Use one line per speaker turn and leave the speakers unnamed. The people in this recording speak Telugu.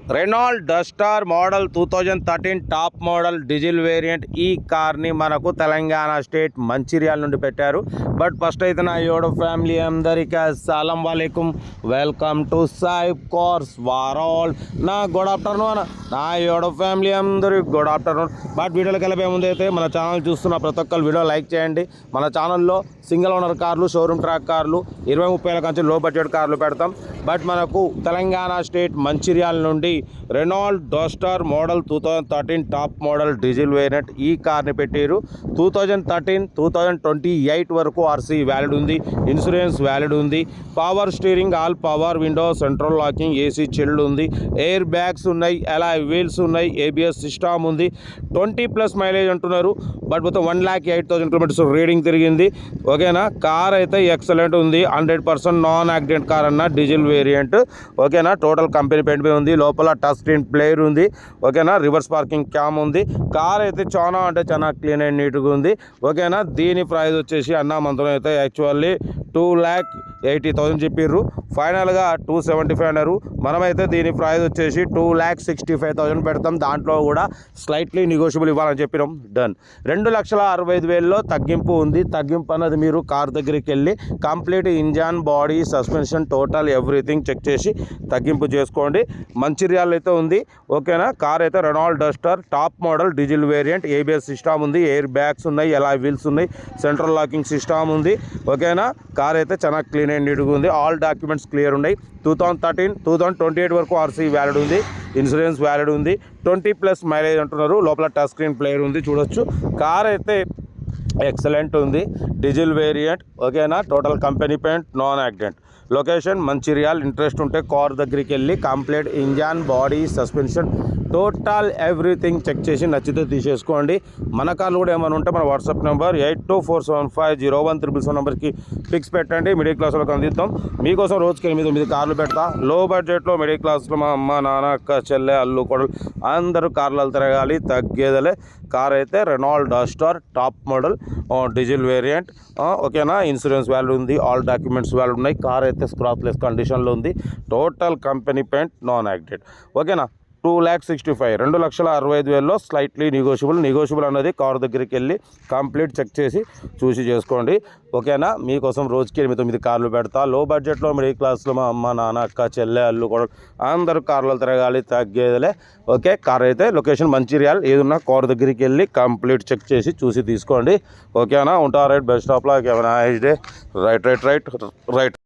Renault Duster model 2013 top model diesel variant. ఈ కార్ని మనకు తెలంగాణ స్టేట్ మంచిర్యాల నుండి పెట్టారు. బట్ ఫస్ట్ అయితే నా యోడో ఫ్యామిలీ అందరికీ అస్సలం వాలేకుం, వెల్కమ్ టు సాయిబ్ కార్స్ వారాల్. నా గుడ్ ఆఫ్టర్నూన్ నా యోడో ఫ్యామిలీ అందరికి గుడ్ ఆఫ్టర్నూన్. బట్ వీడియోకి వెళ్ళే ముందు అయితే మన ఛానల్ చూస్తున్న ప్రతి ఒక్కరు వీడియో లైక్ చేయండి. మన ఛానల్లో సింగిల్ ఓనర్ కార్లు, షోరూమ్ ట్రాక్ కార్లు, 20-30 కంచి లో బడ్జెట్ కార్లు పెడతాం. బట్ మనకు తెలంగాణ స్టేట్ మంచిర్యాల నుండి Renault Duster model 2013 top model diesel variant ఈ కార్ని పెట్టారు. 2013-2028 వరకు ఆర్సీ వ్యాలిడ్ ఉంది, ఇన్సూరెన్స్ వ్యాలిడ్ ఉంది. Power steering, all power window, central locking, AC chilled ఉంది, ఎయిర్ బ్యాగ్స్ ఉన్నాయి, అలాయ్ వీల్స్ ఉన్నాయి, ఏబిఎస్ సిస్టమ్ ఉంది. 20+ మైలేజ్ అంటున్నారు. బట్ మొత్తం 1,08,000 కిలోమీటర్స్ రీడింగ్ తిరిగింది. ఓకేనా, కార్ అయితే ఎక్సలెంట్ ఉంది. 100% నాన్ యాక్సిడెంట్ కార్ అన్న డీజిల్ వేరియంట్. ఓకేనా, టోటల్ కంపెనీ పెయింట్ మీద ఉంది. లోపల టచ్ స్క్రీన్ ప్లేయర్ ఉంది. ఓకేనా, రివర్స్ పార్కింగ్ క్యామ్ ఉంది. కార్ అయితే చాలా అంటే చాలా క్లీన్ అండ్ నీట్గా ఉంది. ఓకేనా, దీని ప్రైస్ వచ్చేసి అన్న మంత్రం అయితే యాక్చువల్లీ 2,80,000 చెప్పారు. ఫైనల్గా 275 అన్నారు. మనమైతే దీని ప్రైస్ వచ్చేసి 2,65,000 పెడతాం. దాంట్లో కూడా స్లైట్లీ నెగోషియబుల్ ఇవ్వాలని చెప్పినాం. డన్. 2,65,000లో తగ్గింపు ఉంది. తగ్గింపు అన్నది మీరు కార్ దగ్గరికి వెళ్ళి complete engine, body, suspension, total everything check చేసి తగ్గింపు చేసుకోండి. మంచిర్యాల అయితే ఉంది. ఓకేనా, కార్ అయితే Renault Duster top model diesel variant. ABS system ఉంది, ఎయిర్ బ్యాగ్స్ ఉన్నాయి, అలాయ్ వీల్స్ ఉన్నాయి, సెంట్రల్ లాకింగ్ సిస్టమ్ ఉంది. ఓకేనా, కార్ అయితే చాలా క్లీన్ అండ్ నీట్గా ఉంది. ఆల్ డాక్యుమెంట్స్ క్లియర్ ఉన్నాయి. 2013-2028 వరకు ఆర్సీ వ్యాలిడ్ ఉంది, ఇన్సూరెన్స్ వ్యాలిడ్ ఉంది. 20+ మైలేజ్ అంటున్నారు. లోపల టచ్ స్క్రీన్ ప్లేయర్ ఉంది, చూడొచ్చు. కార్ అయితే ఎక్సలెంట్ ఉంది, డీజిల్ వేరియంట్. ఓకేనా, total company paint, non accident. Location Mancherial. Interest ఉంటే కార్ దగ్గరికి వెళ్ళి complete engine, body, suspension, total everything check చేసి నచ్చితే తీసేసుకోండి. మన కార్లు కూడా ఏమైనా ఉంటే మన వాట్సాప్ నెంబర్ 8247501377 నెంబర్కి పిక్స్ పెట్టండి. మిడిల్ క్లాస్ వాళ్ళకి అందిద్దాం. మీకోసం రోజుకి 8-9 కార్లు పెడతా. లో బడ్జెట్లో మిడిల్ క్లాస్లో మా అమ్మ, నాన్న, అక్క, చెల్లె, అల్లు, కొడలు అందరూ కార్లు తిరగాలి, తగ్గేదలే. కార్ అయితే Renault Duster top model diesel variant. ఓకేనా, ఇన్సూరెన్స్ వ్యాలిడ్ ఉంది, ఆల్ డాక్యుమెంట్స్ వ్యాలిడ్ ఉన్నాయి. కార్ అయితే స్క్రాప్లెస్ కండిషన్లో ఉంది. Total company paint, non accident. ఓకేనా, 2,65,000 2,65,000లో స్లైట్లీ నెగోషియబుల్ అన్నది కార్ దగ్గరికి వెళ్ళి కంప్లీట్ చెక్ చేసి చూసి చేసుకోండి. ఓకేనా, మీకోసం రోజుకి 8-9 కార్లు పెడతా. లో బడ్జెట్లో మిడిల్ క్లాస్లో మా అమ్మ, నాన్న, అక్క, చెల్లె, అల్లు కూడా అందరూ కార్లు తిరగాలి, తగ్గేదలే. ఓకే, కార్ అయితే లొకేషన్ మంచిర్యాల్. ఏదున్నా కార్ దగ్గరికి వెళ్ళి కంప్లీట్ చెక్ చేసి చూసి తీసుకోండి. ఓకేనా, ఉంటా. Right, best of luck, have a nice day. Right.